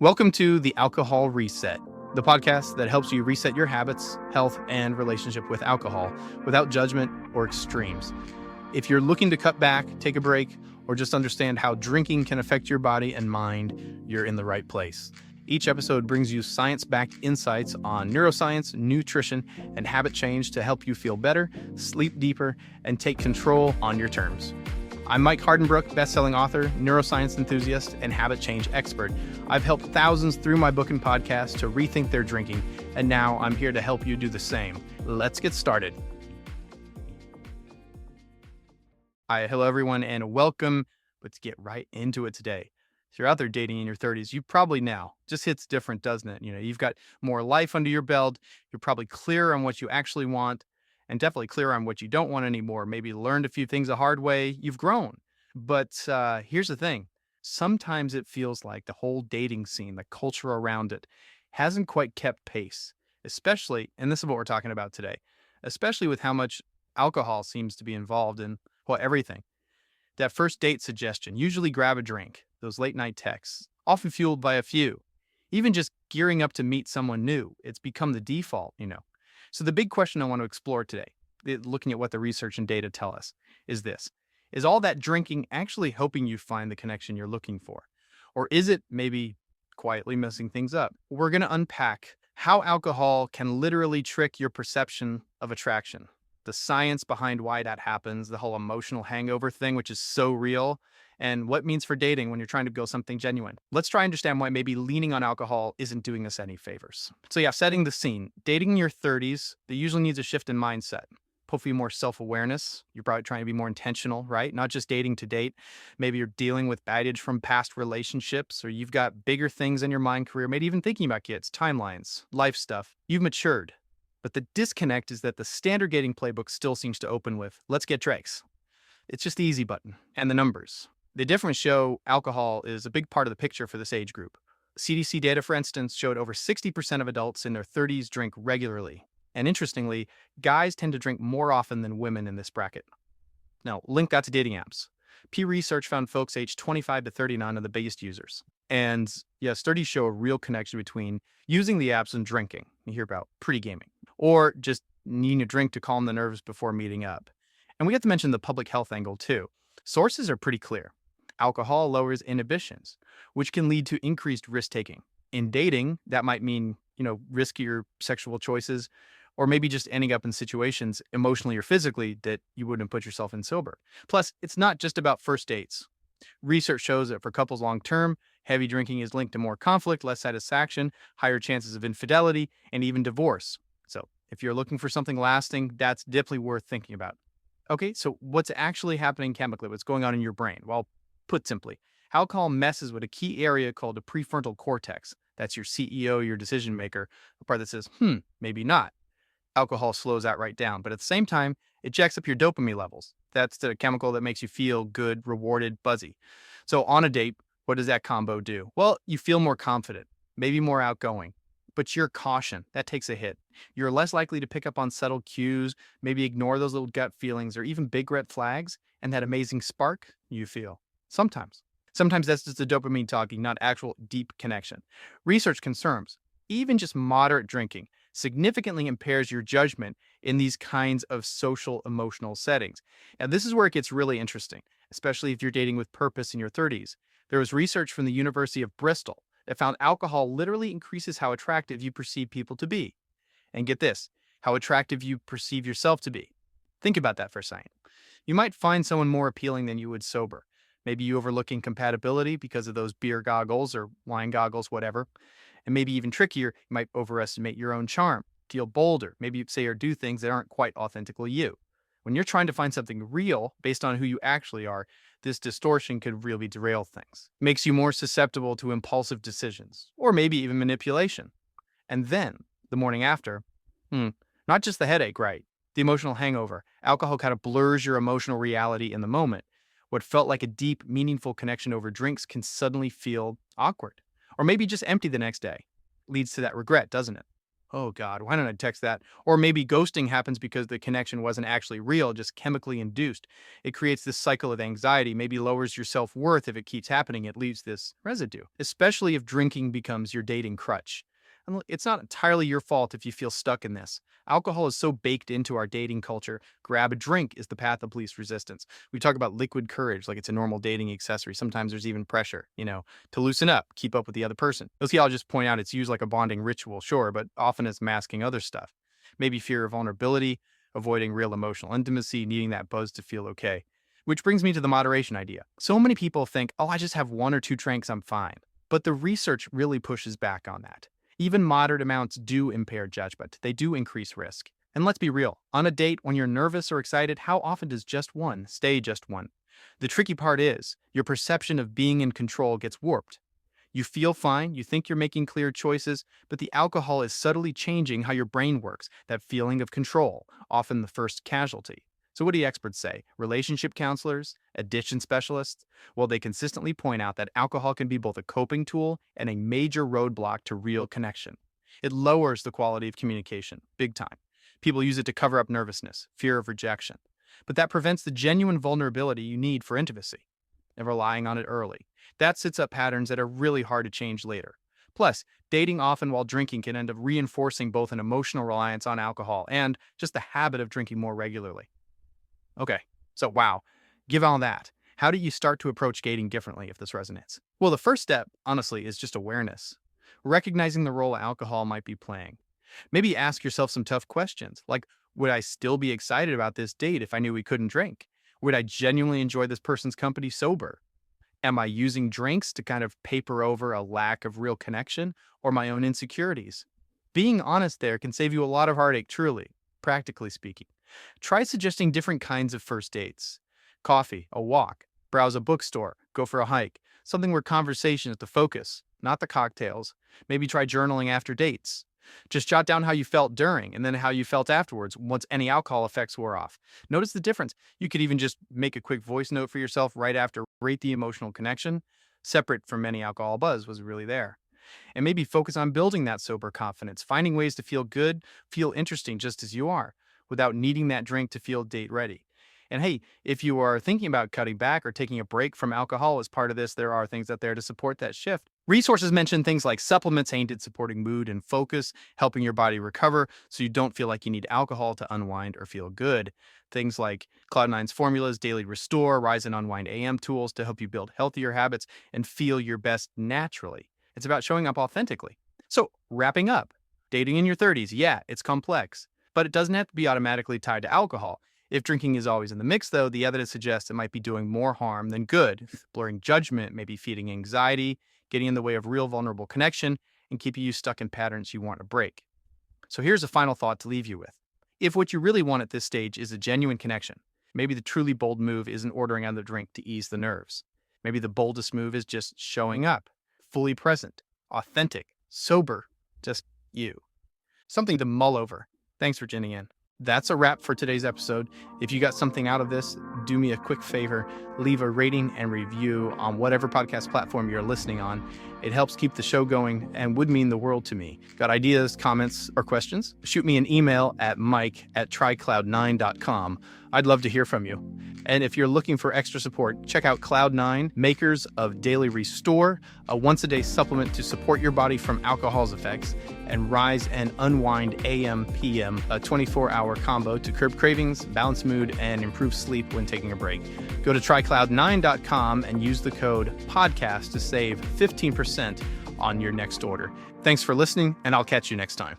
Welcome to the Alcohol Reset, the podcast that helps you reset your habits, health, and relationship with alcohol without judgment or extremes. If you're looking to cut back, take a break, or just understand how drinking can affect your body and mind, you're in the right place. Each episode brings you science-backed insights on neuroscience, nutrition, and habit change to help you feel better, sleep deeper, and take control on your terms. I'm Mike Hardenbrook, best-selling author, neuroscience enthusiast, and habit change expert. I've helped thousands through my book and podcast to rethink their drinking, and now I'm here to help you do the same. Let's get started. Hi, hello everyone, and welcome. Let's get right into it today. If you're out there dating in your 30s, you probably now just hits different, doesn't it? You've got more life under your belt. You're probably clear on what you actually want, and definitely clear on what you don't want anymore. Maybe learned a few things the hard way. You've grown. But here's the thing. Sometimes it feels like the whole dating scene, the culture around it, hasn't quite kept pace, especially, and this is what we're talking about today, especially with how much alcohol seems to be involved in, well, everything. That first date suggestion, usually grab a drink, those late night texts, often fueled by a few. Even just gearing up to meet someone new, it's become the default. So the big question I want to explore today, looking at what the research and data tell us, is this. Is all that drinking actually helping you find the connection you're looking for? Or is it maybe quietly messing things up? We're going to unpack how alcohol can literally trick your perception of attraction, the science behind why that happens, the whole emotional hangover thing, which is so real, and what it means for dating when you're trying to build something genuine. Let's try and understand why maybe leaning on alcohol isn't doing us any favors. So yeah, setting the scene. Dating in your 30s, that usually needs a shift in mindset. Hopefully more self-awareness. You're probably trying to be more intentional, right? Not just dating to date. Maybe you're dealing with baggage from past relationships, or you've got bigger things in your mind, career, maybe even thinking about kids, timelines, life stuff. You've matured. But the disconnect is that the standard dating playbook still seems to open with, let's get drinks. It's just the easy button and the numbers. The difference show alcohol is a big part of the picture for this age group. CDC data, for instance, showed over 60% of adults in their 30s drink regularly. And interestingly, guys tend to drink more often than women in this bracket. Now, link that to dating apps. Pew Research found folks aged 25 to 39 are the biggest users. And yes, studies show a real connection between using the apps and drinking. You hear about pre-gaming, or just needing a drink to calm the nerves before meeting up. And we have to mention the public health angle too. Sources are pretty clear. Alcohol lowers inhibitions, which can lead to increased risk-taking. In dating, that might mean, riskier sexual choices, or maybe just ending up in situations emotionally or physically that you wouldn't put yourself in sober. Plus, it's not just about first dates. Research shows that for couples long-term, heavy drinking is linked to more conflict, less satisfaction, higher chances of infidelity, and even divorce. So if you're looking for something lasting, that's definitely worth thinking about. Okay, so what's actually happening chemically? What's going on in your brain? Well, put simply, alcohol messes with a key area called the prefrontal cortex. That's your CEO, your decision maker, the part that says, maybe not. Alcohol slows that right down. But at the same time, it jacks up your dopamine levels. That's the chemical that makes you feel good, rewarded, buzzy. So on a date, what does that combo do? Well, you feel more confident, maybe more outgoing, but your caution, that takes a hit. You're less likely to pick up on subtle cues, maybe ignore those little gut feelings or even big red flags, and that amazing spark you feel. Sometimes that's just the dopamine talking, not actual deep connection. Research confirms even just moderate drinking significantly impairs your judgment in these kinds of social emotional settings. And this is where it gets really interesting, especially if you're dating with purpose in your 30s. There was research from the University of Bristol that found alcohol literally increases how attractive you perceive people to be. And get this, how attractive you perceive yourself to be. Think about that for a second. You might find someone more appealing than you would sober. Maybe you overlook incompatibility because of those beer goggles or wine goggles, whatever. And maybe even trickier, you might overestimate your own charm, feel bolder, maybe you say or do things that aren't quite authentically you. When you're trying to find something real based on who you actually are, this distortion could really derail things. Makes you more susceptible to impulsive decisions, or maybe even manipulation. And then, the morning after, not just the headache, right? The emotional hangover. Alcohol kind of blurs your emotional reality in the moment. What felt like a deep, meaningful connection over drinks can suddenly feel awkward. Or maybe just empty the next day. Leads to that regret, doesn't it? Oh God, why didn't I text that? Or maybe ghosting happens because the connection wasn't actually real, just chemically induced. It creates this cycle of anxiety, maybe lowers your self-worth if it keeps happening. It leaves this residue, especially if drinking becomes your dating crutch. And look, it's not entirely your fault if you feel stuck in this. Alcohol is so baked into our dating culture. Grab a drink is the path of least resistance. We talk about liquid courage like it's a normal dating accessory. Sometimes there's even pressure, to loosen up, keep up with the other person. You'll see, I'll just point out it's used like a bonding ritual, sure, but often it's masking other stuff. Maybe fear of vulnerability, avoiding real emotional intimacy, needing that buzz to feel okay. Which brings me to the moderation idea. So many people think, oh, I just have one or two drinks, I'm fine. But the research really pushes back on that. Even moderate amounts do impair judgment. They do increase risk. And let's be real, on a date, when you're nervous or excited, how often does just one stay just one? The tricky part is, your perception of being in control gets warped. You feel fine, you think you're making clear choices, but the alcohol is subtly changing how your brain works, that feeling of control, often the first casualty. So what do the experts say? Relationship counselors, addiction specialists? Well, they consistently point out that alcohol can be both a coping tool and a major roadblock to real connection. It lowers the quality of communication, big time. People use it to cover up nervousness, fear of rejection. But that prevents the genuine vulnerability you need for intimacy. And relying on it early. That sets up patterns that are really hard to change later. Plus, dating often while drinking can end up reinforcing both an emotional reliance on alcohol and just the habit of drinking more regularly. Okay, so wow, give all that. How do you start to approach dating differently if this resonates? Well, the first step, honestly, is just awareness. Recognizing the role alcohol might be playing. Maybe ask yourself some tough questions, like, would I still be excited about this date if I knew we couldn't drink? Would I genuinely enjoy this person's company sober? Am I using drinks to kind of paper over a lack of real connection or my own insecurities? Being honest there can save you a lot of heartache, truly, practically speaking. Try suggesting different kinds of first dates. Coffee, a walk, browse a bookstore, go for a hike, something where conversation is the focus, not the cocktails. Maybe try journaling after dates. Just jot down how you felt during and then how you felt afterwards once any alcohol effects wore off. Notice the difference. You could even just make a quick voice note for yourself right after, rate the emotional connection, separate from any alcohol buzz was really there. And maybe focus on building that sober confidence, finding ways to feel good, feel interesting just as you are, without needing that drink to feel date ready. And hey, if you are thinking about cutting back or taking a break from alcohol as part of this, there are things out there to support that shift. Resources mention things like supplements aimed at supporting mood and focus, helping your body recover so you don't feel like you need alcohol to unwind or feel good. Things like Cloud9's formulas, daily restore, rise and unwind AM tools to help you build healthier habits and feel your best naturally. It's about showing up authentically. So, wrapping up, dating in your 30s, yeah, it's complex, but it doesn't have to be automatically tied to alcohol. If drinking is always in the mix, though, the evidence suggests it might be doing more harm than good, blurring judgment, maybe feeding anxiety, getting in the way of real vulnerable connection, and keeping you stuck in patterns you want to break. So here's a final thought to leave you with. If what you really want at this stage is a genuine connection, maybe the truly bold move isn't ordering another drink to ease the nerves. Maybe the boldest move is just showing up, fully present, authentic, sober, just you. Something to mull over. Thanks for tuning in. That's a wrap for today's episode. If you got something out of this, do me a quick favor, leave a rating and review on whatever podcast platform you're listening on. It helps keep the show going and would mean the world to me. Got ideas, comments, or questions? Shoot me an email at mike@trycloud9.com. I'd love to hear from you. And if you're looking for extra support, check out Cloud9, makers of Daily Restore, a once-a-day supplement to support your body from alcohol's effects, and Rise and Unwind AM/PM, a 24-hour combo to curb cravings, balance mood, and improve sleep when taking a break. Go to trycloud9.com and use the code PODCAST to save 15% on your next order. Thanks for listening, and I'll catch you next time.